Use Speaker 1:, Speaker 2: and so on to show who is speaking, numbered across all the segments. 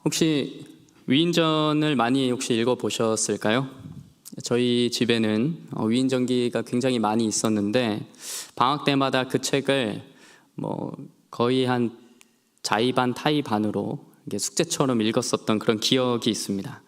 Speaker 1: 혹시 위인전을 많이 읽어보셨을까요? 저희 집에는 위인전기가 굉장히 많이 있었는데 방학 때마다 그 책을 거의 한 자의반 타의반으로 숙제처럼 읽었었던 그런 기억이 있습니다.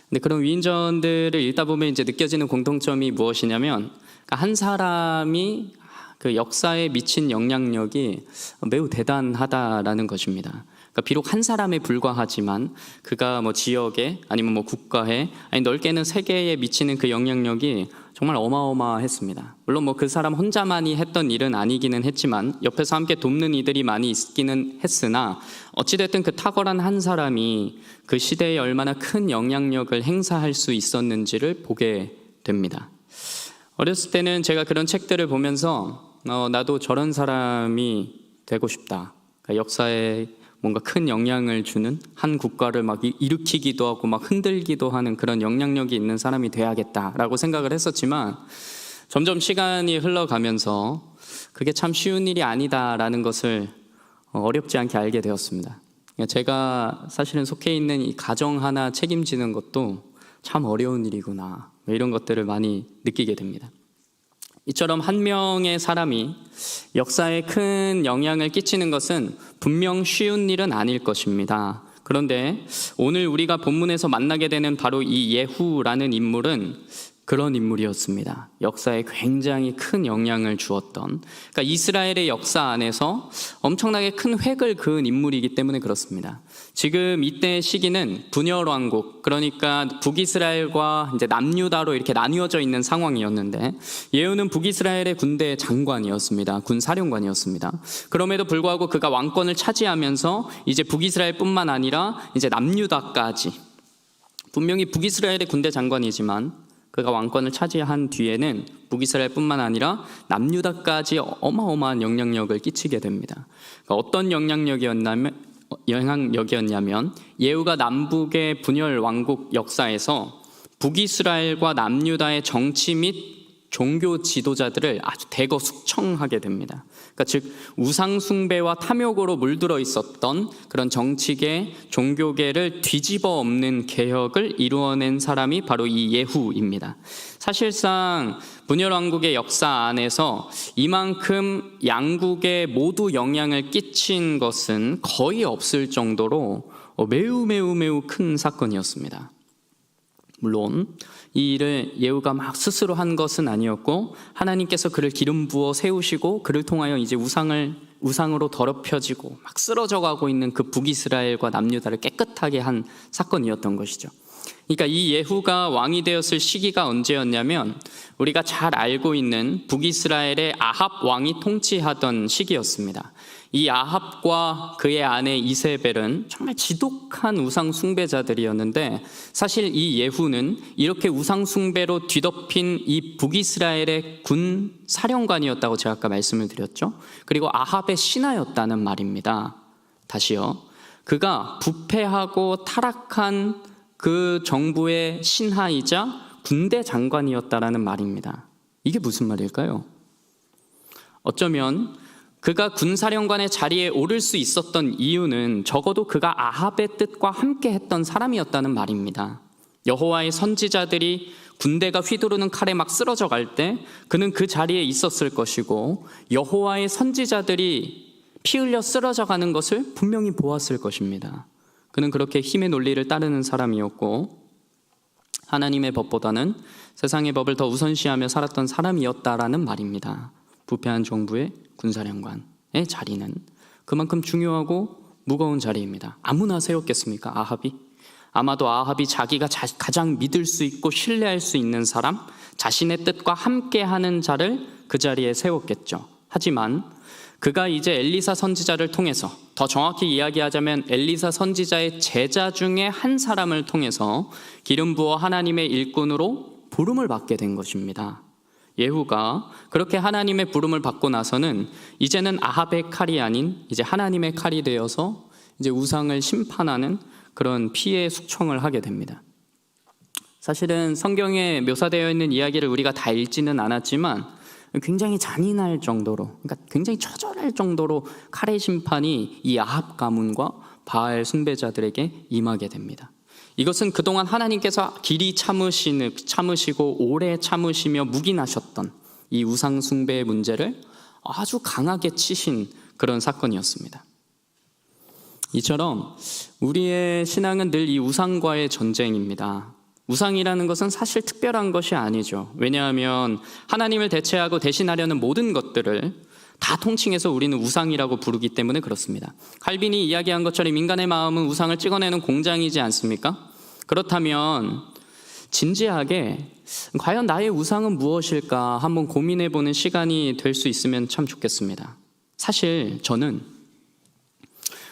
Speaker 1: 근데 그런 위인전들을 읽다 보면 이제 느껴지는 공통점이 무엇이냐면 한 사람이 그 역사에 미친 영향력이 매우 대단하다라는 것입니다. 그러니까 비록 한 사람에 불과하지만 그가 지역에 아니면 국가에 아니 넓게는 세계에 미치는 그 영향력이 정말 어마어마했습니다. 물론 그 사람 혼자만이 했던 일은 아니기는 했지만 옆에서 함께 돕는 이들이 많이 있기는 했으나 어찌됐든 그 탁월한 한 사람이 그 시대에 얼마나 큰 영향력을 행사할 수 있었는지를 보게 됩니다. 어렸을 때는 제가 그런 책들을 보면서 나도 저런 사람이 되고 싶다. 그러니까 역사에 뭔가 큰 영향을 주는 한 국가를 일으키기도 하고 흔들기도 하는 그런 영향력이 있는 사람이 돼야겠다라고 생각을 했었지만 점점 시간이 흘러가면서 그게 참 쉬운 일이 아니다라는 것을 어렵지 않게 알게 되었습니다. 제가 사실은 속해 있는 이 가정 하나 책임지는 것도 참 어려운 일이구나, 이런 것들을 많이 느끼게 됩니다. 이처럼 한 명의 사람이 역사에 큰 영향을 끼치는 것은 분명 쉬운 일은 아닐 것입니다. 그런데 오늘 우리가 본문에서 만나게 되는 바로 이 예후라는 인물은 그런 인물이었습니다. 역사에 굉장히 큰 영향을 주었던, 그러니까 이스라엘의 역사 안에서 엄청나게 큰 획을 그은 인물이기 때문에 그렇습니다. 지금 이때 시기는 분열 왕국, 그러니까 북이스라엘과 이제 남유다로 이렇게 나뉘어져 있는 상황이었는데 예후는 북이스라엘의 군대 장관이었습니다. 군 사령관이었습니다. 그럼에도 불구하고 그가 왕권을 차지하면서 이제 북이스라엘뿐만 아니라 이제 남유다까지, 분명히 북이스라엘의 군대 장관이지만 그가 왕권을 차지한 뒤에는 북이스라엘뿐만 아니라 남유다까지 어마어마한 영향력을 끼치게 됩니다. 그러니까 어떤 영향력이었냐면 예후가 남북의 분열 왕국 역사에서 북이스라엘과 남유다의 정치 및 종교 지도자들을 아주 대거 숙청하게 됩니다. 그러니까 즉 우상 숭배와 탐욕으로 물들어 있었던 그런 정치계, 종교계를 뒤집어 엎는 개혁을 이루어낸 사람이 바로 이 예후입니다. 사실상 분열 왕국의 역사 안에서 이만큼 양국에 모두 영향을 끼친 것은 거의 없을 정도로 매우 큰 사건이었습니다. 물론 이 일을 예후가 스스로 한 것은 아니었고 하나님께서 그를 기름 부어 세우시고 그를 통하여 이제 우상으로 더럽혀지고 쓰러져 가고 있는 그 북이스라엘과 남유다를 깨끗하게 한 사건이었던 것이죠. 그러니까 이 예후가 왕이 되었을 시기가 언제였냐면 우리가 잘 알고 있는 북이스라엘의 아합 왕이 통치하던 시기였습니다. 이 아합과 그의 아내 이세벨은 정말 지독한 우상 숭배자들이었는데 사실 이 예후는 이렇게 우상 숭배로 뒤덮인 이 북이스라엘의 군 사령관이었다고 제가 아까 말씀을 드렸죠. 그리고 아합의 신하였다는 말입니다. 다시요. 그가 부패하고 타락한 그 정부의 신하이자 군대 장관이었다라는 말입니다. 이게 무슨 말일까요? 어쩌면 그가 군사령관의 자리에 오를 수 있었던 이유는 적어도 그가 아합의 뜻과 함께 했던 사람이었다는 말입니다. 여호와의 선지자들이 군대가 휘두르는 칼에 쓰러져 갈 때 그는 그 자리에 있었을 것이고 여호와의 선지자들이 피 흘려 쓰러져 가는 것을 분명히 보았을 것입니다. 그는 그렇게 힘의 논리를 따르는 사람이었고 하나님의 법보다는 세상의 법을 더 우선시하며 살았던 사람이었다라는 말입니다. 부패한 정부의 군사령관의 자리는 그만큼 중요하고 무거운 자리입니다. 아무나 세웠겠습니까? 아합이? 아마도 아합이 자기가 가장 믿을 수 있고 신뢰할 수 있는 사람, 자신의 뜻과 함께하는 자를 그 자리에 세웠겠죠. 하지만 그가 이제 엘리사 선지자를 통해서, 더 정확히 이야기하자면 엘리사 선지자의 제자 중에 한 사람을 통해서 기름 부어 하나님의 일꾼으로 부름을 받게 된 것입니다. 예후가 그렇게 하나님의 부름을 받고 나서는 이제는 아합의 칼이 아닌 이제 하나님의 칼이 되어서 이제 우상을 심판하는 그런 피해 숙청을 하게 됩니다. 사실은 성경에 묘사되어 있는 이야기를 우리가 다 읽지는 않았지만 굉장히 잔인할 정도로, 그러니까 굉장히 처절할 정도로 칼의 심판이 이 아합 가문과 바알 숭배자들에게 임하게 됩니다. 이것은 그동안 하나님께서 길이 참으시고 오래 참으시며 묵인하셨던 이 우상 숭배의 문제를 아주 강하게 치신 그런 사건이었습니다. 이처럼 우리의 신앙은 늘 이 우상과의 전쟁입니다. 우상이라는 것은 사실 특별한 것이 아니죠. 왜냐하면 하나님을 대체하고 대신하려는 모든 것들을 다 통칭해서 우리는 우상이라고 부르기 때문에 그렇습니다. 칼빈이 이야기한 것처럼 인간의 마음은 우상을 찍어내는 공장이지 않습니까? 그렇다면 진지하게 과연 나의 우상은 무엇일까 한번 고민해보는 시간이 될 수 있으면 참 좋겠습니다. 사실 저는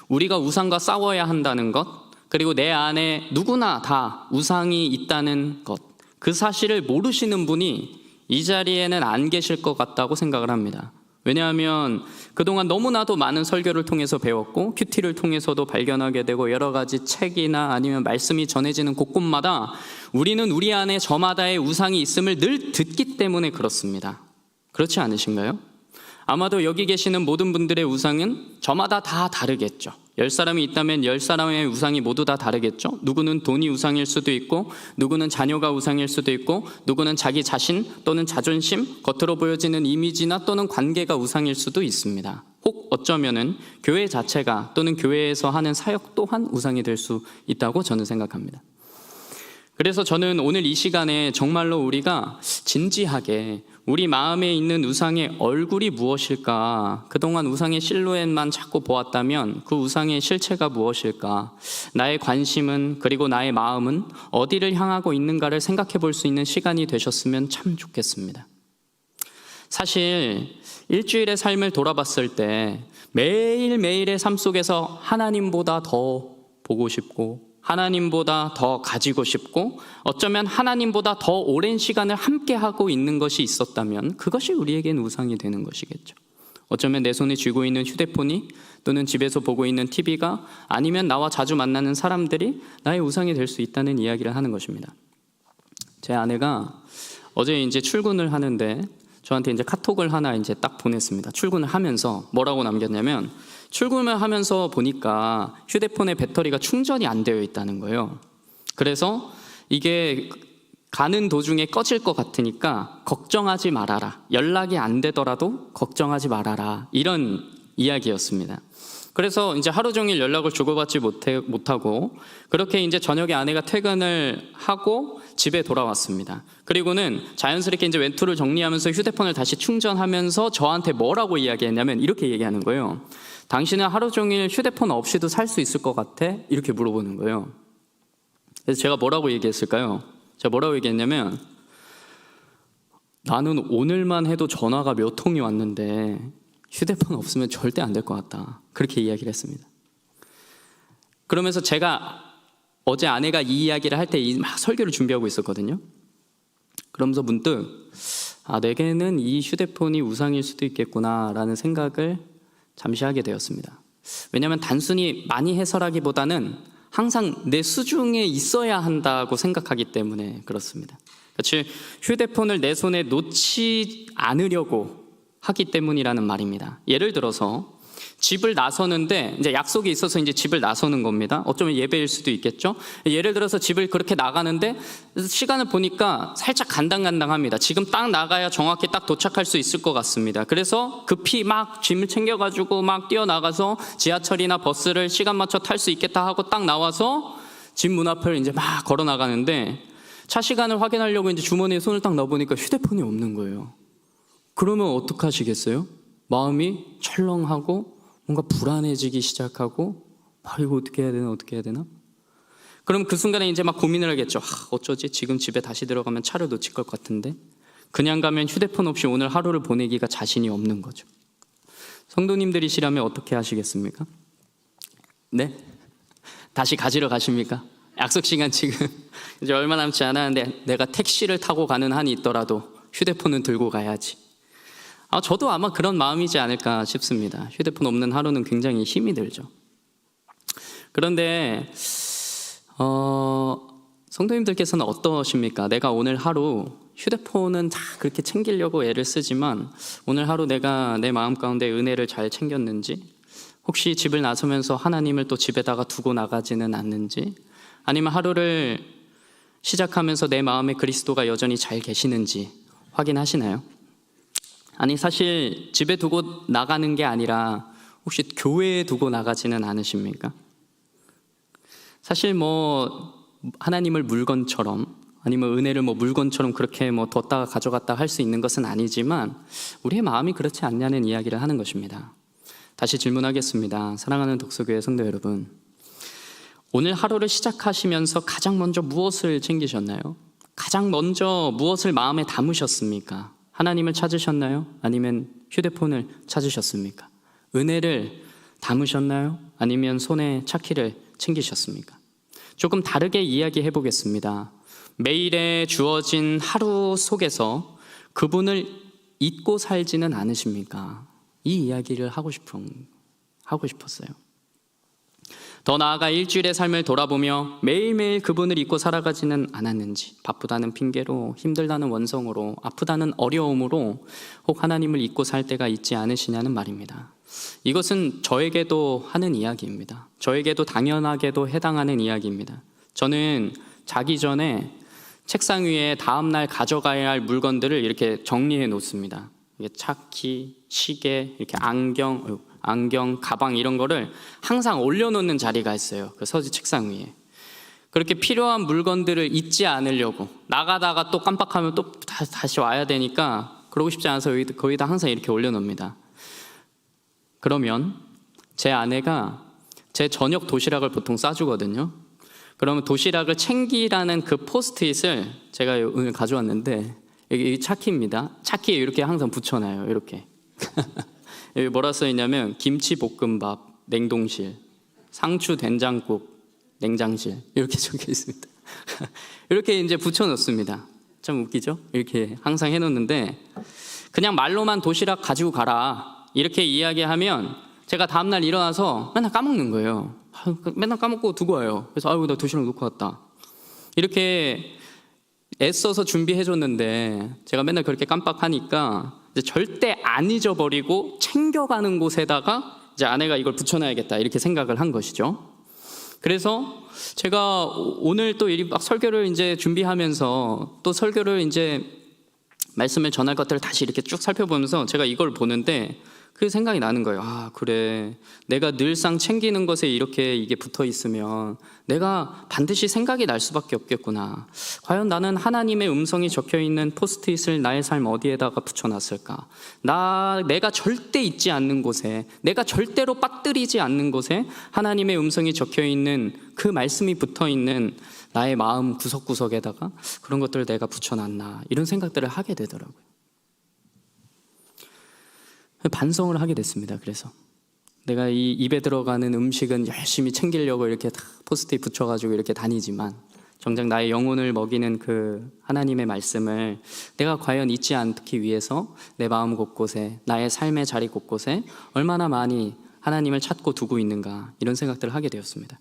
Speaker 1: 우리가 우상과 싸워야 한다는 것, 그리고 내 안에 누구나 다 우상이 있다는 것, 그 사실을 모르시는 분이 이 자리에는 안 계실 것 같다고 생각을 합니다. 왜냐하면 그동안 너무나도 많은 설교를 통해서 배웠고 큐티를 통해서도 발견하게 되고 여러 가지 책이나 아니면 말씀이 전해지는 곳곳마다 우리는 우리 안에 저마다의 우상이 있음을 늘 듣기 때문에 그렇습니다. 그렇지 않으신가요? 아마도 여기 계시는 모든 분들의 우상은 저마다 다 다르겠죠. 10사람이 있다면 10사람의 우상이 모두 다 다르겠죠. 누구는 돈이 우상일 수도 있고, 누구는 자녀가 우상일 수도 있고, 누구는 자기 자신 또는 자존심, 겉으로 보여지는 이미지나 또는 관계가 우상일 수도 있습니다. 혹 어쩌면은 교회 자체가 또는 교회에서 하는 사역 또한 우상이 될 수 있다고 저는 생각합니다. 그래서 저는 오늘 이 시간에 정말로 우리가 진지하게 우리 마음에 있는 우상의 얼굴이 무엇일까? 그동안 우상의 실루엣만 자꾸 보았다면 그 우상의 실체가 무엇일까? 나의 관심은 그리고 나의 마음은 어디를 향하고 있는가를 생각해 볼 수 있는 시간이 되셨으면 참 좋겠습니다. 사실 일주일의 삶을 돌아봤을 때 매일매일의 삶 속에서 하나님보다 더 보고 싶고 하나님보다 더 가지고 싶고 어쩌면 하나님보다 더 오랜 시간을 함께하고 있는 것이 있었다면 그것이 우리에겐 우상이 되는 것이겠죠. 어쩌면 내 손에 쥐고 있는 휴대폰이 또는 집에서 보고 있는 TV가 아니면 나와 자주 만나는 사람들이 나의 우상이 될 수 있다는 이야기를 하는 것입니다. 제 아내가 어제 이제 출근을 하는데 저한테 이제 카톡을 하나 이제 딱 보냈습니다. 출근을 하면서 뭐라고 남겼냐면 출근을 하면서 보니까 휴대폰의 배터리가 충전이 안 되어 있다는 거예요. 그래서 이게 가는 도중에 꺼질 것 같으니까 걱정하지 말아라. 연락이 안 되더라도 걱정하지 말아라. 이런 이야기였습니다. 그래서 이제 하루 종일 연락을 주고받지 못하고 그렇게 이제 저녁에 아내가 퇴근을 하고 집에 돌아왔습니다. 그리고는 자연스럽게 이제 왼투를 정리하면서 휴대폰을 다시 충전하면서 저한테 뭐라고 이야기했냐면 이렇게 얘기하는 거예요. 당신은 하루 종일 휴대폰 없이도 살 수 있을 것 같아? 이렇게 물어보는 거예요. 그래서 제가 뭐라고 얘기했을까요? 제가 뭐라고 얘기했냐면 나는 오늘만 해도 전화가 몇 통이 왔는데 휴대폰 없으면 절대 안 될 것 같다. 그렇게 이야기를 했습니다. 그러면서 제가 어제 아내가 이 이야기를 할 때 막 설교를 준비하고 있었거든요. 그러면서 문득 내게는 이 휴대폰이 우상일 수도 있겠구나라는 생각을 잠시 하게 되었습니다. 왜냐하면 단순히 많이 해설하기보다는 항상 내 수중에 있어야 한다고 생각하기 때문에 그렇습니다. 그렇지, 휴대폰을 내 손에 놓지 않으려고 하기 때문이라는 말입니다. 예를 들어서 집을 나서는데 이제 약속이 있어서 이제 집을 나서는 겁니다. 어쩌면 예배일 수도 있겠죠. 예를 들어서 집을 그렇게 나가는데 시간을 보니까 살짝 간당간당합니다. 지금 딱 나가야 정확히 딱 도착할 수 있을 것 같습니다. 그래서 급히 막 짐을 챙겨가지고 막 뛰어나가서 지하철이나 버스를 시간 맞춰 탈 수 있겠다 하고 딱 나와서 집 문 앞을 이제 막 걸어 나가는데 차 시간을 확인하려고 이제 주머니에 손을 딱 넣어보니까 휴대폰이 없는 거예요. 그러면 어떡하시겠어요? 마음이 철렁하고 뭔가 불안해지기 시작하고 이거 어떻게 해야 되나? 그럼 그 순간에 이제 막 고민을 하겠죠. 어쩌지? 지금 집에 다시 들어가면 차를 놓칠 것 같은데 그냥 가면 휴대폰 없이 오늘 하루를 보내기가 자신이 없는 거죠. 성도님들이시라면 어떻게 하시겠습니까? 네? 다시 가지러 가십니까? 약속 시간 지금 이제 얼마 남지 않았는데 내가 택시를 타고 가는 한이 있더라도 휴대폰은 들고 가야지. 저도 아마 그런 마음이지 않을까 싶습니다. 휴대폰 없는 하루는 굉장히 힘이 들죠. 그런데 성도님들께서는 어떠십니까? 내가 오늘 하루 휴대폰은 다 그렇게 챙기려고 애를 쓰지만 오늘 하루 내가 내 마음 가운데 은혜를 잘 챙겼는지 혹시 집을 나서면서 하나님을 또 집에다가 두고 나가지는 않는지, 아니면 하루를 시작하면서 내 마음에 그리스도가 여전히 잘 계시는지 확인하시나요? 아니, 사실 집에 두고 나가는 게 아니라 혹시 교회에 두고 나가지는 않으십니까? 사실 하나님을 물건처럼, 아니면 은혜를 물건처럼 그렇게 뒀다가 가져갔다 할 수 있는 것은 아니지만 우리의 마음이 그렇지 않냐는 이야기를 하는 것입니다. 다시 질문하겠습니다. 사랑하는 독서교회 성도 여러분, 오늘 하루를 시작하시면서 가장 먼저 무엇을 챙기셨나요? 가장 먼저 무엇을 마음에 담으셨습니까? 하나님을 찾으셨나요? 아니면 휴대폰을 찾으셨습니까? 은혜를 담으셨나요? 아니면 손에 차키를 챙기셨습니까? 조금 다르게 이야기해 보겠습니다. 매일에 주어진 하루 속에서 그분을 잊고 살지는 않으십니까? 이 이야기를 하고 싶었어요. 더 나아가 일주일의 삶을 돌아보며 매일매일 그분을 잊고 살아가지는 않았는지, 바쁘다는 핑계로, 힘들다는 원성으로, 아프다는 어려움으로 혹 하나님을 잊고 살 때가 있지 않으시냐는 말입니다. 이것은 저에게도 하는 이야기입니다. 저에게도 당연하게도 해당하는 이야기입니다. 저는 자기 전에 책상 위에 다음날 가져가야 할 물건들을 이렇게 정리해 놓습니다. 차키, 시계, 이렇게 안경, 가방 이런 거를 항상 올려놓는 자리가 있어요. 그 서재 책상 위에. 그렇게 필요한 물건들을 잊지 않으려고, 나가다가 또 깜빡하면 또 다시 와야 되니까 그러고 싶지 않아서 거기다 항상 이렇게 올려놓습니다. 그러면 제 아내가 제 저녁 도시락을 보통 싸주거든요. 그러면 도시락을 챙기라는 그 포스트잇을 제가 오늘 가져왔는데, 여기 차키입니다. 차키에 이렇게 항상 붙여놔요. 이렇게. 여기 뭐라 써있냐면 김치볶음밥 냉동실, 상추 된장국 냉장실, 이렇게 적혀 있습니다. 이렇게 이제 붙여놓습니다. 참 웃기죠? 이렇게 항상 해놓는데, 그냥 말로만 도시락 가지고 가라 이렇게 이야기하면 제가 다음날 일어나서 맨날 까먹는 거예요. 맨날 까먹고 두고 와요. 그래서 아이고, 나 도시락 놓고 왔다. 이렇게 애써서 준비해줬는데 제가 맨날 그렇게 깜빡하니까 이제 절대 안 잊어버리고 챙겨가는 곳에다가 이제 아내가 이걸 붙여놔야겠다 이렇게 생각을 한 것이죠. 그래서 제가 오늘 또 막 설교를 이제 준비하면서 또 설교를 이제 말씀을 전할 것들을 다시 이렇게 쭉 살펴보면서 제가 이걸 보는데 그 생각이 나는 거예요. 아, 그래. 내가 늘상 챙기는 것에 이렇게 이게 붙어 있으면 내가 반드시 생각이 날 수밖에 없겠구나. 과연 나는 하나님의 음성이 적혀 있는 포스트잇을 나의 삶 어디에다가 붙여놨을까? 내가 절대 잊지 않는 곳에, 내가 절대로 빠뜨리지 않는 곳에 하나님의 음성이 적혀 있는 그 말씀이 붙어 있는 나의 마음 구석구석에다가 그런 것들을 내가 붙여놨나, 이런 생각들을 하게 되더라고요. 반성을 하게 됐습니다. 그래서 내가 이 입에 들어가는 음식은 열심히 챙기려고 이렇게 다 포스트잇 붙여가지고 이렇게 다니지만 정작 나의 영혼을 먹이는 그 하나님의 말씀을 내가 과연 잊지 않기 위해서 내 마음 곳곳에, 나의 삶의 자리 곳곳에 얼마나 많이 하나님을 찾고 두고 있는가, 이런 생각들을 하게 되었습니다.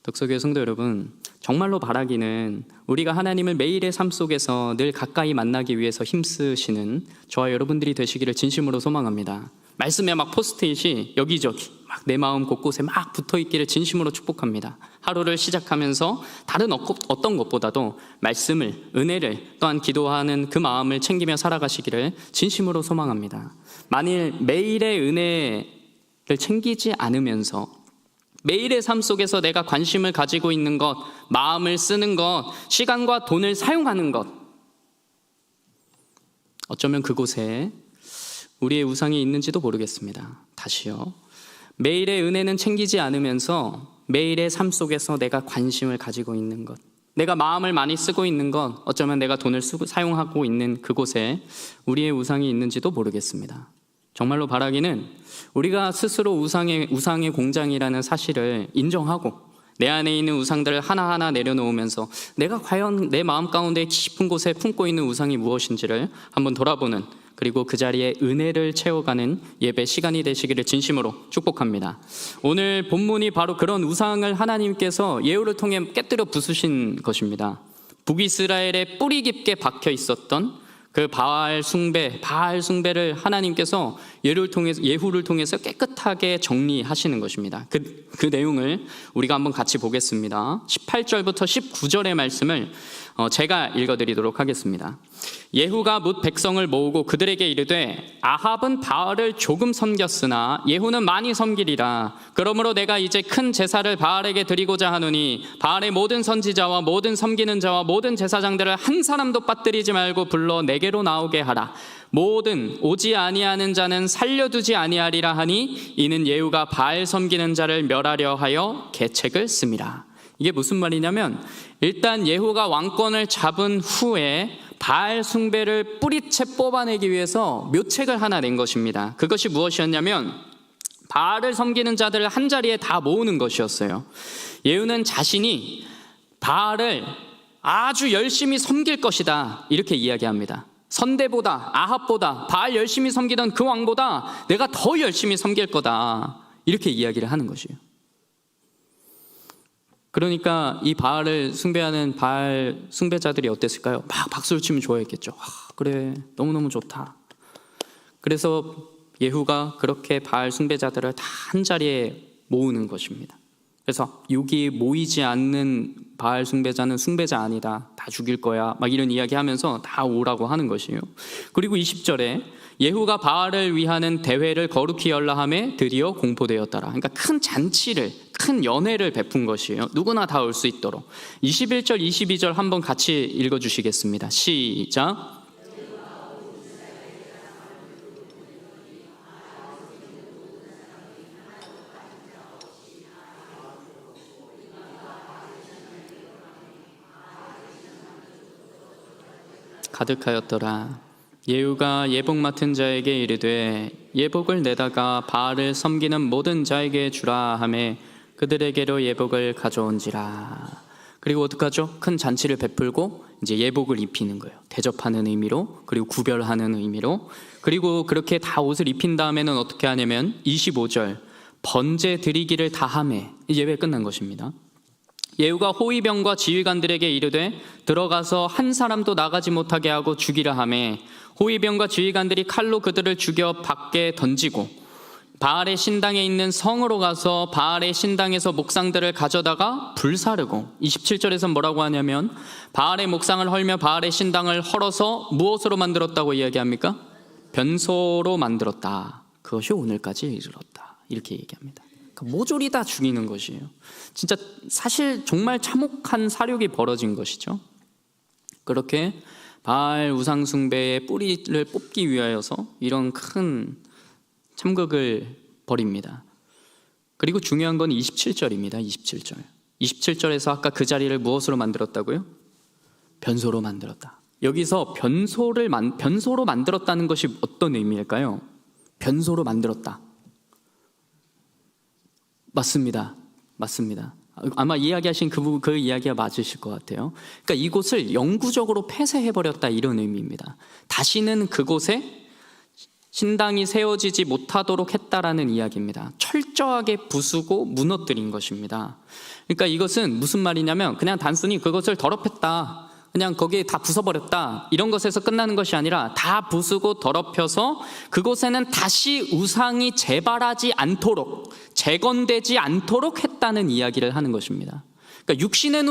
Speaker 1: 독서교회 성도 여러분, 정말로 바라기는 우리가 하나님을 매일의 삶 속에서 늘 가까이 만나기 위해서 힘쓰시는 저와 여러분들이 되시기를 진심으로 소망합니다. 말씀에 막 포스트잇이 여기저기 막 내 마음 곳곳에 막 붙어있기를 진심으로 축복합니다. 하루를 시작하면서 다른 어떤 것보다도 말씀을, 은혜를, 또한 기도하는 그 마음을 챙기며 살아가시기를 진심으로 소망합니다. 만일 매일의 은혜를 챙기지 않으면서 매일의 삶 속에서 내가 관심을 가지고 있는 것, 마음을 쓰는 것, 시간과 돈을 사용하는 것, 어쩌면 그곳에 우리의 우상이 있는지도 모르겠습니다. 다시요. 매일의 은혜는 챙기지 않으면서 매일의 삶 속에서 내가 관심을 가지고 있는 것, 내가 마음을 많이 쓰고 있는 것, 어쩌면 내가 돈을 사용하고 있는 그곳에 우리의 우상이 있는지도 모르겠습니다. 정말로 바라기는 우리가 스스로 우상의 공장이라는 사실을 인정하고 내 안에 있는 우상들을 하나하나 내려놓으면서 내가 과연 내 마음 가운데 깊은 곳에 품고 있는 우상이 무엇인지를 한번 돌아보는, 그리고 그 자리에 은혜를 채워가는 예배 시간이 되시기를 진심으로 축복합니다. 오늘 본문이 바로 그런 우상을 하나님께서 예후를 통해 깨뜨려 부수신 것입니다. 북이스라엘에 뿌리 깊게 박혀 있었던 그 바알 숭배를 하나님께서 예후를 통해서 깨끗하게 정리하시는 것입니다. 그 내용을 우리가 한번 같이 보겠습니다. 18절부터 19절의 말씀을 제가 읽어드리도록 하겠습니다. 예후가 뭇 백성을 모으고 그들에게 이르되 아합은 바알을 조금 섬겼으나 예후는 많이 섬기리라. 그러므로 내가 이제 큰 제사를 바알에게 드리고자 하노니 바알의 모든 선지자와 모든 섬기는 자와 모든 제사장들을 한 사람도 빠뜨리지 말고 불러 내게로 나오게 하라. 모든 오지 아니하는 자는 살려두지 아니하리라 하니 이는 예후가 바알 섬기는 자를 멸하려 하여 계책을 씁니다. 이게 무슨 말이냐면, 일단 예후가 왕권을 잡은 후에 바알 숭배를 뿌리채 뽑아내기 위해서 묘책을 하나 낸 것입니다. 그것이 무엇이었냐면 바알을 섬기는 자들을 한 자리에 다 모으는 것이었어요. 예후는 자신이 바알을 아주 열심히 섬길 것이다 이렇게 이야기합니다. 선대보다, 아합보다, 바알 열심히 섬기던 그 왕보다 내가 더 열심히 섬길 거다 이렇게 이야기를 하는 것이에요. 그러니까 이 바알을 숭배하는 바알 숭배자들이 어땠을까요? 막 박수를 치면 좋아했겠죠. 그래, 너무너무 좋다. 그래서 예후가 그렇게 바알 숭배자들을 다 한 자리에 모으는 것입니다. 그래서 여기 모이지 않는 바알 숭배자는 숭배자 아니다, 다 죽일 거야, 막 이런 이야기하면서 다 오라고 하는 것이에요. 그리고 20절에 예후가 바알을 위하는 대회를 거룩히 열라 하매 드디어 공포되었더라. 그러니까 큰 잔치를, 큰 연회를 베푼 것이에요. 누구나 다 올 수 있도록. 21절 22절 한번 같이 읽어주시겠습니다. 시작. 가득하였더라. 예후가 예복 맡은 자에게 이르되 예복을 내다가 바알을 섬기는 모든 자에게 주라 하매 그들에게로 예복을 가져온지라. 그리고 어떡하죠? 큰 잔치를 베풀고 이제 예복을 입히는 거예요. 대접하는 의미로, 그리고 구별하는 의미로. 그리고 그렇게 다 옷을 입힌 다음에는 어떻게 하냐면 25절 번제 드리기를 다 하매, 예배 끝난 것입니다. 예후가 호위병과 지휘관들에게 이르되 들어가서 한 사람도 나가지 못하게 하고 죽이라 하매 호위병과 지휘관들이 칼로 그들을 죽여 밖에 던지고 바알의 신당에 있는 성으로 가서 바알의 신당에서 목상들을 가져다가 불사르고, 27절에서 뭐라고 하냐면 바알의 목상을 헐며 바알의 신당을 헐어서 무엇으로 만들었다고 이야기합니까? 변소로 만들었다. 그것이 오늘까지 이르렀다 이렇게 얘기합니다. 모조리 다 죽이는 것이에요. 진짜 사실 정말 참혹한 사륙이 벌어진 것이죠. 그렇게 바알 우상 숭배의 뿌리를 뽑기 위하여서 이런 큰 참극을 벌입니다. 그리고 중요한 건 27절입니다. 27절에서 아까 그 자리를 무엇으로 만들었다고요? 변소로 만들었다. 여기서 변소로 만들었다는 것이 어떤 의미일까요? 변소로 만들었다. 맞습니다. 아마 이야기하신 그 이야기가 맞으실 것 같아요. 그러니까 이곳을 영구적으로 폐쇄해버렸다 이런 의미입니다. 다시는 그곳에 신당이 세워지지 못하도록 했다라는 이야기입니다. 철저하게 부수고 무너뜨린 것입니다. 그러니까 이것은 무슨 말이냐면 그냥 단순히 그것을 더럽혔다, 그냥 거기에 다 부숴버렸다 이런 것에서 끝나는 것이 아니라 다 부수고 더럽혀서 그곳에는 다시 우상이 재발하지 않도록, 재건되지 않도록 했다는 이야기를 하는 것입니다. 그러니까 육신의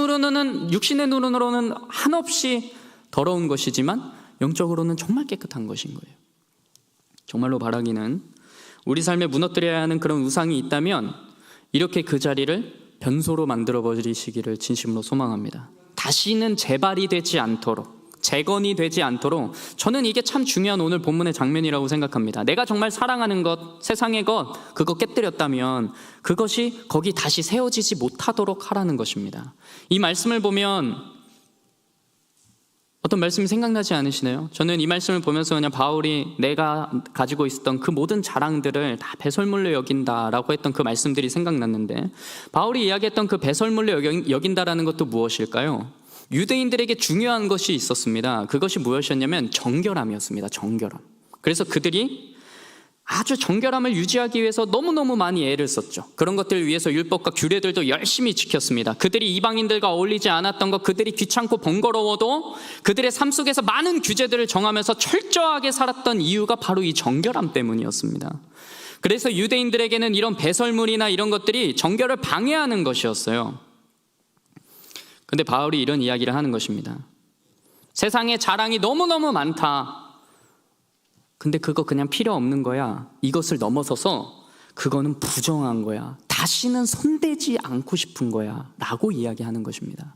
Speaker 1: 눈으로는 한없이 더러운 것이지만 영적으로는 정말 깨끗한 것인 거예요. 정말로 바라기는 우리 삶에 무너뜨려야 하는 그런 우상이 있다면 이렇게 그 자리를 변소로 만들어 버리시기를 진심으로 소망합니다. 다시는 재발이 되지 않도록, 재건이 되지 않도록. 저는 이게 참 중요한 오늘 본문의 장면이라고 생각합니다. 내가 정말 사랑하는 것, 세상의 것, 그거 깨뜨렸다면 그것이 거기 다시 세워지지 못하도록 하라는 것입니다. 이 말씀을 보면 어떤 말씀이 생각나지 않으시나요? 저는 이 말씀을 보면서 그냥 바울이 내가 가지고 있었던 그 모든 자랑들을 다 배설물로 여긴다라고 했던 그 말씀들이 생각났는데, 바울이 이야기했던 그 배설물로 여긴다라는 것도 무엇일까요? 유대인들에게 중요한 것이 있었습니다. 그것이 무엇이었냐면 정결함이었습니다. 정결함. 그래서 그들이 아주 정결함을 유지하기 위해서 너무너무 많이 애를 썼죠. 그런 것들을 위해서 율법과 규례들도 열심히 지켰습니다. 그들이 이방인들과 어울리지 않았던 것, 그들이 귀찮고 번거로워도 그들의 삶 속에서 많은 규제들을 정하면서 철저하게 살았던 이유가 바로 이 정결함 때문이었습니다. 그래서 유대인들에게는 이런 배설물이나 이런 것들이 정결을 방해하는 것이었어요. 근데 바울이 이런 이야기를 하는 것입니다. 세상에 자랑이 너무너무 많다. 근데 그거 그냥 필요 없는 거야. 이것을 넘어서서 그거는 부정한 거야. 다시는 손대지 않고 싶은 거야 라고 이야기하는 것입니다.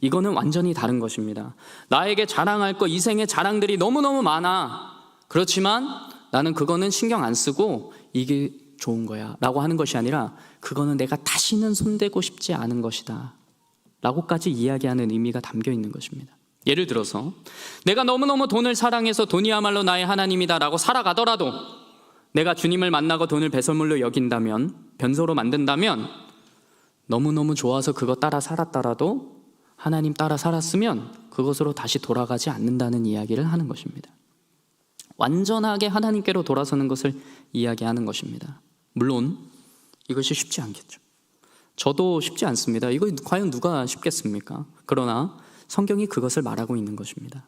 Speaker 1: 이거는 완전히 다른 것입니다. 나에게 자랑할 거, 이 생의 자랑들이 너무너무 많아. 그렇지만 나는 그거는 신경 안 쓰고 이게 좋은 거야 라고 하는 것이 아니라 그거는 내가 다시는 손대고 싶지 않은 것이다 라고까지 이야기하는 의미가 담겨 있는 것입니다. 예를 들어서 내가 너무너무 돈을 사랑해서 돈이야말로 나의 하나님이다 라고 살아가더라도 내가 주님을 만나고 돈을 배설물로 여긴다면, 변소로 만든다면, 너무너무 좋아서 그거 따라 살았더라도 하나님 따라 살았으면 그것으로 다시 돌아가지 않는다는 이야기를 하는 것입니다. 완전하게 하나님께로 돌아서는 것을 이야기하는 것입니다. 물론 이것이 쉽지 않겠죠. 저도 쉽지 않습니다. 이거 과연 누가 쉽겠습니까? 그러나 성경이 그것을 말하고 있는 것입니다.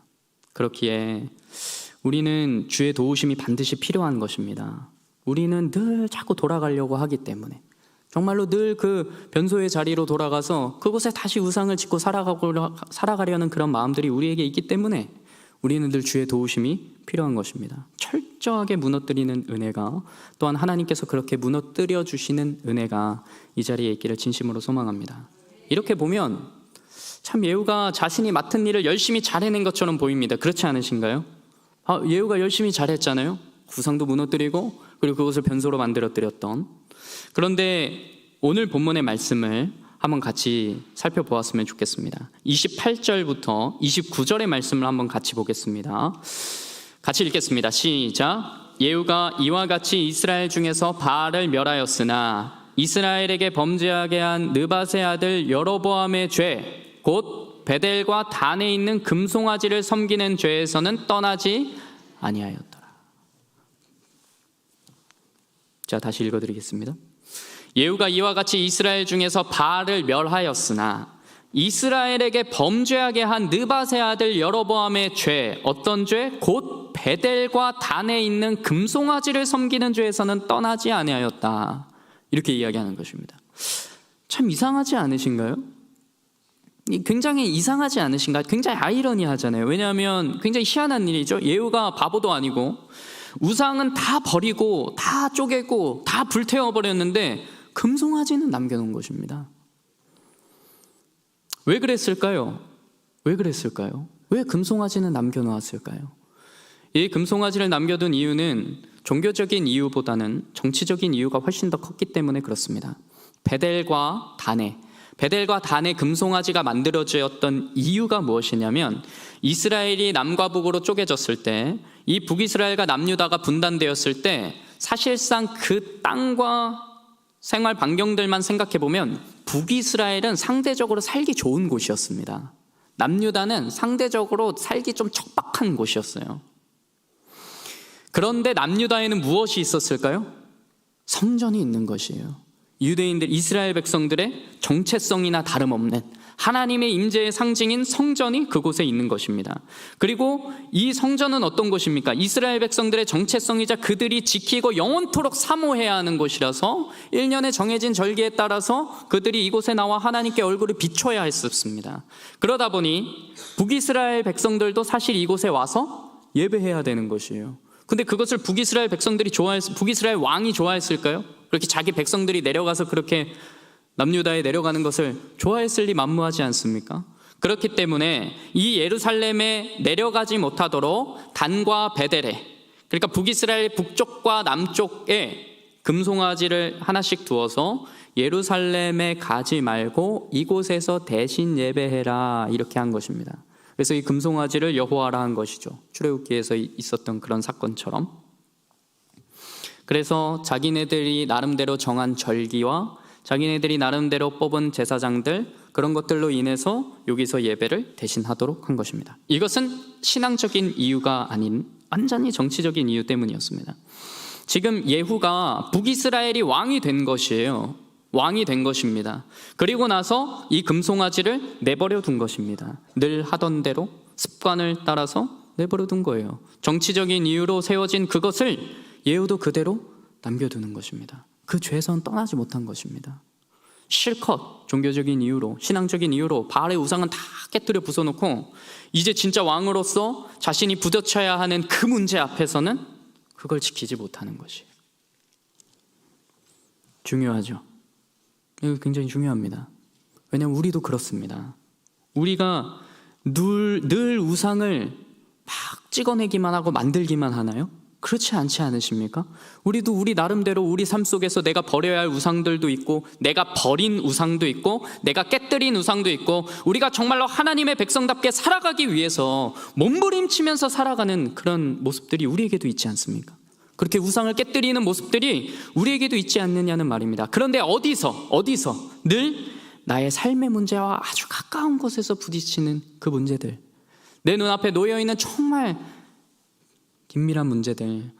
Speaker 1: 그렇기에 우리는 주의 도우심이 반드시 필요한 것입니다. 우리는 늘 자꾸 돌아가려고 하기 때문에, 정말로 늘 그 변소의 자리로 돌아가서 그곳에 다시 우상을 짓고 살아가려는 그런 마음들이 우리에게 있기 때문에 우리는 늘 주의 도우심이 필요한 것입니다. 철저하게 무너뜨리는 은혜가, 또한 하나님께서 그렇게 무너뜨려 주시는 은혜가 이 자리에 있기를 진심으로 소망합니다. 이렇게 보면 참 예후가 자신이 맡은 일을 열심히 잘해낸 것처럼 보입니다. 그렇지 않으신가요? 예후가 열심히 잘했잖아요. 구상도 무너뜨리고 그리고 그것을 변소로 만들어뜨렸던. 그런데 오늘 본문의 말씀을 한번 같이 살펴보았으면 좋겠습니다. 28절부터 29절의 말씀을 한번 같이 보겠습니다. 같이 읽겠습니다. 시작. 예후가 이와 같이 이스라엘 중에서 바알을 멸하였으나 이스라엘에게 범죄하게 한 느밧의 아들 여로보암의 죄, 곧 베델과 단에 있는 금송아지를 섬기는 죄에서는 떠나지 아니하였더라. 자, 다시 읽어드리겠습니다. 예후가 이와 같이 이스라엘 중에서 바알을 멸하였으나 이스라엘에게 범죄하게 한 느밧의 아들 여로보암의 죄, 어떤 죄? 곧 베델과 단에 있는 금송아지를 섬기는 죄에서는 떠나지 아니하였다. 이렇게 이야기하는 것입니다. 참 이상하지 않으신가요? 굉장히 이상하지 않으신가? 굉장히 아이러니하잖아요. 왜냐하면 굉장히 희한한 일이죠. 예후가 바보도 아니고 우상은 다 버리고 다 쪼개고 다 불태워버렸는데 금송아지는 남겨놓은 것입니다. 왜 그랬을까요? 왜 그랬을까요? 왜 금송아지는 남겨놓았을까요? 이 금송아지를 남겨둔 이유는 종교적인 이유보다는 정치적인 이유가 훨씬 더 컸기 때문에 그렇습니다. 베델과 단의 금송아지가 만들어졌던 이유가 무엇이냐면 이스라엘이 남과 북으로 쪼개졌을 때, 이 북이스라엘과 남유다가 분단되었을 때 사실상 그 땅과 생활 반경들만 생각해보면 북이스라엘은 상대적으로 살기 좋은 곳이었습니다. 남유다는 상대적으로 살기 좀 척박한 곳이었어요. 그런데 남유다에는 무엇이 있었을까요? 성전이 있는 것이에요. 유대인들, 이스라엘 백성들의 정체성이나 다름없는 하나님의 임재의 상징인 성전이 그곳에 있는 것입니다. 그리고 이 성전은 어떤 곳입니까? 이스라엘 백성들의 정체성이자 그들이 지키고 영원토록 사모해야 하는 곳이라서 1년에 정해진 절기에 따라서 그들이 이곳에 나와 하나님께 얼굴을 비춰야 했었습니다. 그러다 보니 북이스라엘 백성들도 사실 이곳에 와서 예배해야 되는 것이에요. 근데 그것을 북이스라엘 백성들이 북이스라엘 왕이 좋아했을까요? 그렇게 자기 백성들이 내려가서 그렇게 남유다에 내려가는 것을 좋아했을 리 만무하지 않습니까? 그렇기 때문에 이 예루살렘에 내려가지 못하도록 단과 베델에, 그러니까 북이스라엘 북쪽과 남쪽에 금송아지를 하나씩 두어서 예루살렘에 가지 말고 이곳에서 대신 예배해라, 이렇게 한 것입니다. 그래서 이 금송아지를 여호와라 한 것이죠. 출애굽기에서 있었던 그런 사건처럼. 그래서 자기네들이 나름대로 정한 절기와 자기네들이 나름대로 뽑은 제사장들, 그런 것들로 인해서 여기서 예배를 대신하도록 한 것입니다. 이것은 신앙적인 이유가 아닌 완전히 정치적인 이유 때문이었습니다. 지금 예후가 북이스라엘이 왕이 된 것이에요. 왕이 된 것입니다. 그리고 나서 이 금송아지를 내버려 둔 것입니다. 늘 하던 대로 습관을 따라서 내버려 둔 거예요. 정치적인 이유로 세워진 그것을 예후도 그대로 남겨두는 것입니다. 그 죄에서는 떠나지 못한 것입니다. 실컷 종교적인 이유로, 신앙적인 이유로 바알의 우상은 다 깨뜨려 부숴놓고 이제 진짜 왕으로서 자신이 부딪혀야 하는 그 문제 앞에서는 그걸 지키지 못하는 것이에요. 중요하죠. 이거 굉장히 중요합니다. 왜냐하면 우리도 그렇습니다. 우리가 늘 우상을 막 찍어내기만 하고 만들기만 하나요? 그렇지 않지 않으십니까? 우리도 우리 나름대로 우리 삶 속에서 내가 버려야 할 우상들도 있고, 내가 버린 우상도 있고, 내가 깨뜨린 우상도 있고, 우리가 정말로 하나님의 백성답게 살아가기 위해서 몸부림치면서 살아가는 그런 모습들이 우리에게도 있지 않습니까? 그렇게 우상을 깨뜨리는 모습들이 우리에게도 있지 않느냐는 말입니다. 그런데 어디서 늘 나의 삶의 문제와 아주 가까운 곳에서 부딪히는 그 문제들, 내 눈앞에 놓여있는 정말 긴밀한 문제들,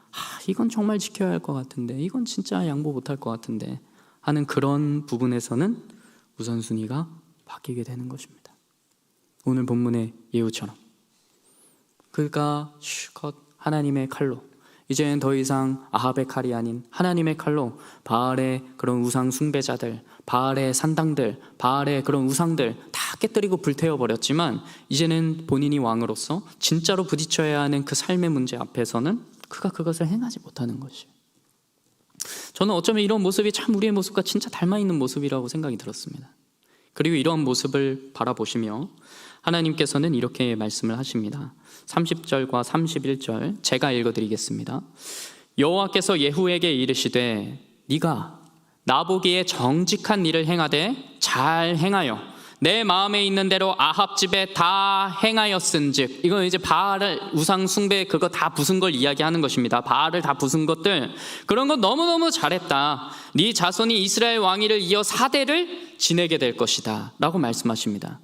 Speaker 1: 이건 정말 지켜야 할 것 같은데, 이건 진짜 양보 못할 것 같은데 하는 그런 부분에서는 우선순위가 바뀌게 되는 것입니다. 오늘 본문의 예후처럼 그가 실컷 하나님의 칼로, 이제는 더 이상 아합의 칼이 아닌 하나님의 칼로 바알의 그런 우상 숭배자들, 바알의 산당들, 바알의 그런 우상들 다 깨뜨리고 불태워버렸지만, 이제는 본인이 왕으로서 진짜로 부딪혀야 하는 그 삶의 문제 앞에서는 그가 그것을 행하지 못하는 것이에요. 저는 어쩌면 이런 모습이 참 우리의 모습과 진짜 닮아있는 모습이라고 생각이 들었습니다. 그리고 이러한 모습을 바라보시며 하나님께서는 이렇게 말씀을 하십니다. 30절과 31절 제가 읽어드리겠습니다. 여호와께서 예후에게 이르시되 네가 나보기에 정직한 일을 행하되 잘 행하여 내 마음에 있는 대로 아합 집에 다 행하였은즉, 이건 이제 바알을 우상 숭배 그거 다 부순 걸 이야기하는 것입니다. 바알을 다 부순 것들, 그런 거 너무너무 잘했다. 네 자손이 이스라엘 왕위를 이어 4대를 지내게 될 것이다 라고 말씀하십니다.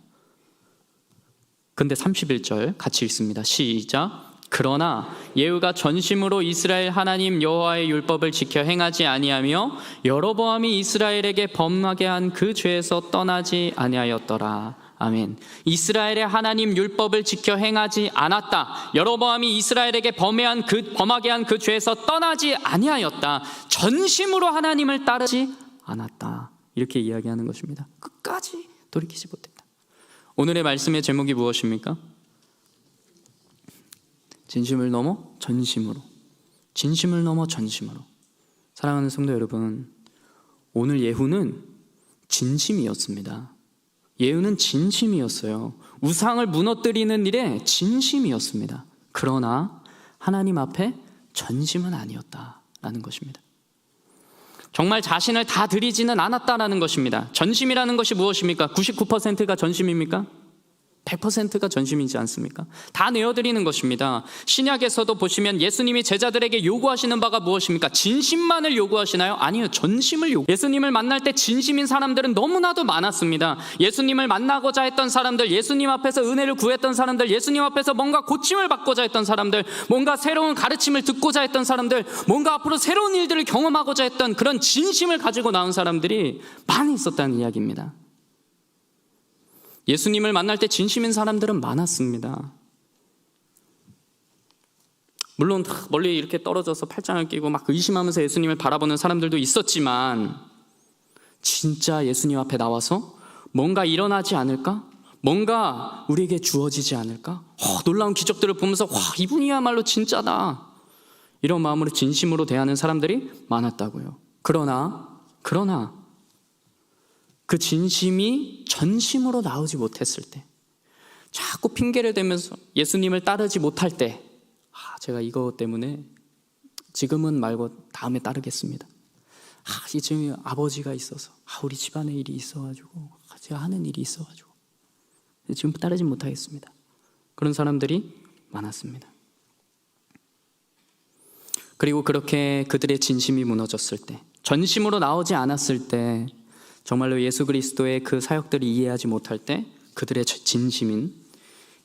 Speaker 1: 근데 31절 같이 읽습니다. 시작. 그러나 예후가 전심으로 이스라엘 하나님 여호와의 율법을 지켜 행하지 아니하며 여로보암이 이스라엘에게 범하게 한 그 죄에서 떠나지 아니하였더라. 아멘. 이스라엘의 하나님 율법을 지켜 행하지 않았다. 여로보암이 이스라엘에게 범하게 한 그 죄에서 떠나지 아니하였다. 전심으로 하나님을 따르지 않았다. 이렇게 이야기하는 것입니다. 끝까지 돌이키지 못했다. 오늘의 말씀의 제목이 무엇입니까? 진심을 넘어 전심으로, 진심을 넘어 전심으로. 사랑하는 성도 여러분, 오늘 예후는 진심이었습니다. 예후는 진심이었어요. 우상을 무너뜨리는 일에 진심이었습니다. 그러나 하나님 앞에 전심은 아니었다라는 것입니다. 정말 자신을 다 드리지는 않았다라는 것입니다. 전심이라는 것이 무엇입니까? 99%가 전심입니까? 100%가 전심이지 않습니까? 다 내어드리는 것입니다. 신약에서도 보시면 예수님이 제자들에게 요구하시는 바가 무엇입니까? 진심만을 요구하시나요? 아니요, 전심을 예수님을 만날 때 진심인 사람들은 너무나도 많았습니다. 예수님을 만나고자 했던 사람들, 예수님 앞에서 은혜를 구했던 사람들, 예수님 앞에서 뭔가 고침을 받고자 했던 사람들, 뭔가 새로운 가르침을 듣고자 했던 사람들, 뭔가 앞으로 새로운 일들을 경험하고자 했던 그런 진심을 가지고 나온 사람들이 많이 있었다는 이야기입니다. 예수님을 만날 때 진심인 사람들은 많았습니다. 물론 멀리 이렇게 떨어져서 팔짱을 끼고 막 의심하면서 예수님을 바라보는 사람들도 있었지만, 진짜 예수님 앞에 나와서 뭔가 일어나지 않을까? 뭔가 우리에게 주어지지 않을까? 놀라운 기적들을 보면서 와, 이분이야말로 진짜다, 이런 마음으로 진심으로 대하는 사람들이 많았다고요. 그러나 그 진심이 전심으로 나오지 못했을 때, 자꾸 핑계를 대면서 예수님을 따르지 못할 때, 제가 이거 때문에 지금은 말고 다음에 따르겠습니다. 지금 아버지가 있어서, 우리 집안에 일이 있어가지고, 제가 하는 일이 있어가지고 지금 따르지 못하겠습니다. 그런 사람들이 많았습니다. 그리고 그렇게 그들의 진심이 무너졌을 때, 전심으로 나오지 않았을 때, 정말로 예수 그리스도의 그 사역들을 이해하지 못할 때, 그들의 진심인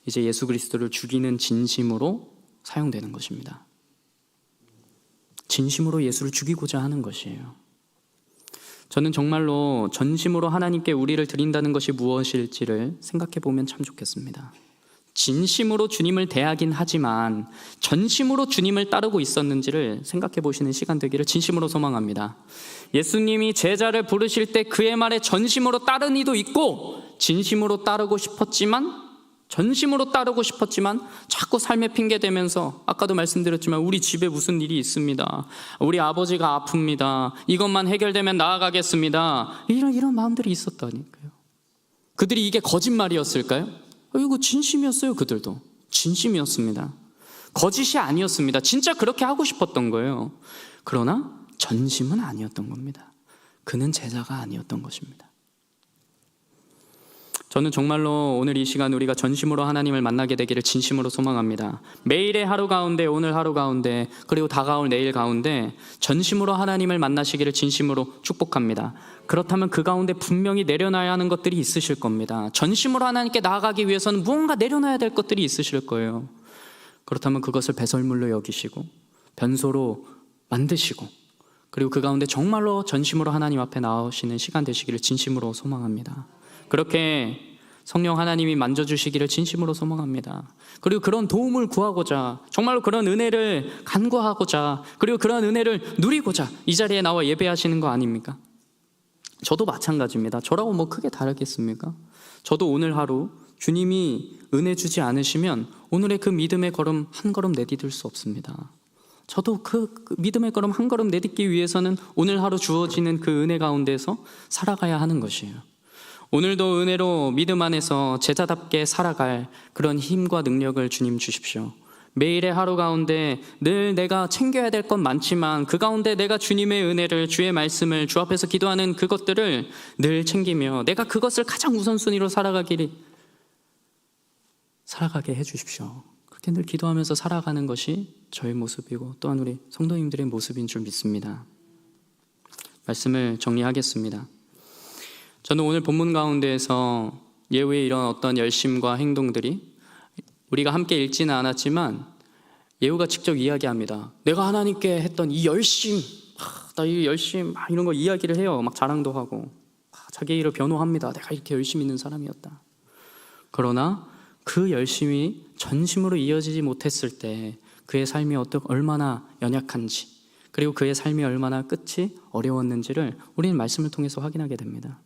Speaker 1: 이제 예수 그리스도를 죽이는 진심으로 사용되는 것입니다. 진심으로 예수를 죽이고자 하는 것이에요. 저는 정말로 전심으로 하나님께 우리를 드린다는 것이 무엇일지를 생각해 보면 참 좋겠습니다. 진심으로 주님을 대하긴 하지만 전심으로 주님을 따르고 있었는지를 생각해 보시는 시간 되기를 진심으로 소망합니다. 예수님이 제자를 부르실 때 그의 말에 전심으로 따른 이도 있고 진심으로 따르고 싶었지만 자꾸 삶에 핑계 대면서 아까도 말씀드렸지만 우리 집에 무슨 일이 있습니다. 우리 아버지가 아픕니다. 이것만 해결되면 나아가겠습니다. 이런 마음들이 있었다니까요. 그들이 이게 거짓말이었을까요? 이거 진심이었어요. 그들도 진심이었습니다. 거짓이 아니었습니다. 진짜 그렇게 하고 싶었던 거예요. 그러나 전심은 아니었던 겁니다. 그는 제자가 아니었던 것입니다. 저는 정말로 오늘 이 시간 우리가 전심으로 하나님을 만나게 되기를 진심으로 소망합니다. 매일의 하루 가운데, 오늘 하루 가운데, 그리고 다가올 내일 가운데 전심으로 하나님을 만나시기를 진심으로 축복합니다. 그렇다면 그 가운데 분명히 내려놔야 하는 것들이 있으실 겁니다. 전심으로 하나님께 나아가기 위해서는 무언가 내려놔야 될 것들이 있으실 거예요. 그렇다면 그것을 배설물로 여기시고 변소로 만드시고, 그리고 그 가운데 정말로 전심으로 하나님 앞에 나오시는 시간 되시기를 진심으로 소망합니다. 그렇게 성령 하나님이 만져주시기를 진심으로 소망합니다. 그리고 그런 도움을 구하고자, 정말로 그런 은혜를 간구하고자, 그리고 그런 은혜를 누리고자 이 자리에 나와 예배하시는 거 아닙니까? 저도 마찬가지입니다. 저라고 뭐 크게 다르겠습니까? 저도 오늘 하루 주님이 은혜 주지 않으시면 오늘의 그 믿음의 걸음 한 걸음 내디딜 수 없습니다. 저도 그 믿음의 걸음 한 걸음 내딛기 위해서는 오늘 하루 주어지는 그 은혜 가운데서 살아가야 하는 것이에요. 오늘도 은혜로 믿음 안에서 제자답게 살아갈 그런 힘과 능력을 주님 주십시오. 매일의 하루 가운데 늘 내가 챙겨야 될 건 많지만 그 가운데 내가 주님의 은혜를, 주의 말씀을, 주 앞에서 기도하는 그것들을 늘 챙기며 내가 그것을 가장 우선순위로 살아가게 해주십시오. 그렇게 늘 기도하면서 살아가는 것이 저의 모습이고 또한 우리 성도님들의 모습인 줄 믿습니다. 말씀을 정리하겠습니다. 저는 오늘 본문 가운데에서 예후의 이런 어떤 열심과 행동들이 우리가 함께 읽지는 않았지만 예후가 직접 이야기합니다. 내가 하나님께 했던 이 열심, 나 이 열심 이런 거 이야기를 해요. 막 자랑도 하고 자기 일을 변호합니다. 내가 이렇게 열심히 있는 사람이었다. 그러나 그 열심이 전심으로 이어지지 못했을 때 그의 삶이 얼마나 연약한지, 그리고 그의 삶이 얼마나 끝이 어려웠는지를 우리는 말씀을 통해서 확인하게 됩니다.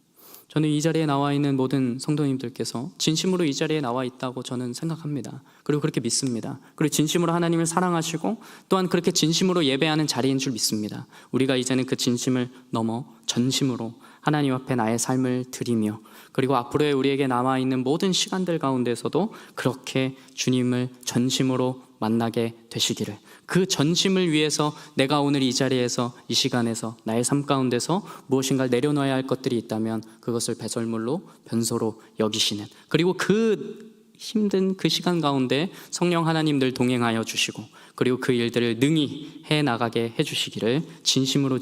Speaker 1: 저는 이 자리에 나와 있는 모든 성도님들께서 진심으로 이 자리에 나와 있다고 저는 생각합니다. 그리고 그렇게 믿습니다. 그리고 진심으로 하나님을 사랑하시고 또한 그렇게 진심으로 예배하는 자리인 줄 믿습니다. 우리가 이제는 그 진심을 넘어 전심으로 하나님 앞에 나의 삶을 드리며, 그리고 앞으로의 우리에게 남아있는 모든 시간들 가운데서도 그렇게 주님을 전심으로 만나게 되시기를, 그 전심을 위해서 내가 오늘 이 자리에서, 이 시간에서 나의 삶 가운데서 무엇인가 내려놔야 할 것들이 있다면 그것을 배설물로, 변소로 여기시는, 그리고 그 힘든 그 시간 가운데 성령 하나님 늘 동행하여 주시고 그리고 그 일들을 능히 해나가게 해주시기를 진심으로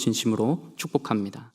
Speaker 1: 축복합니다.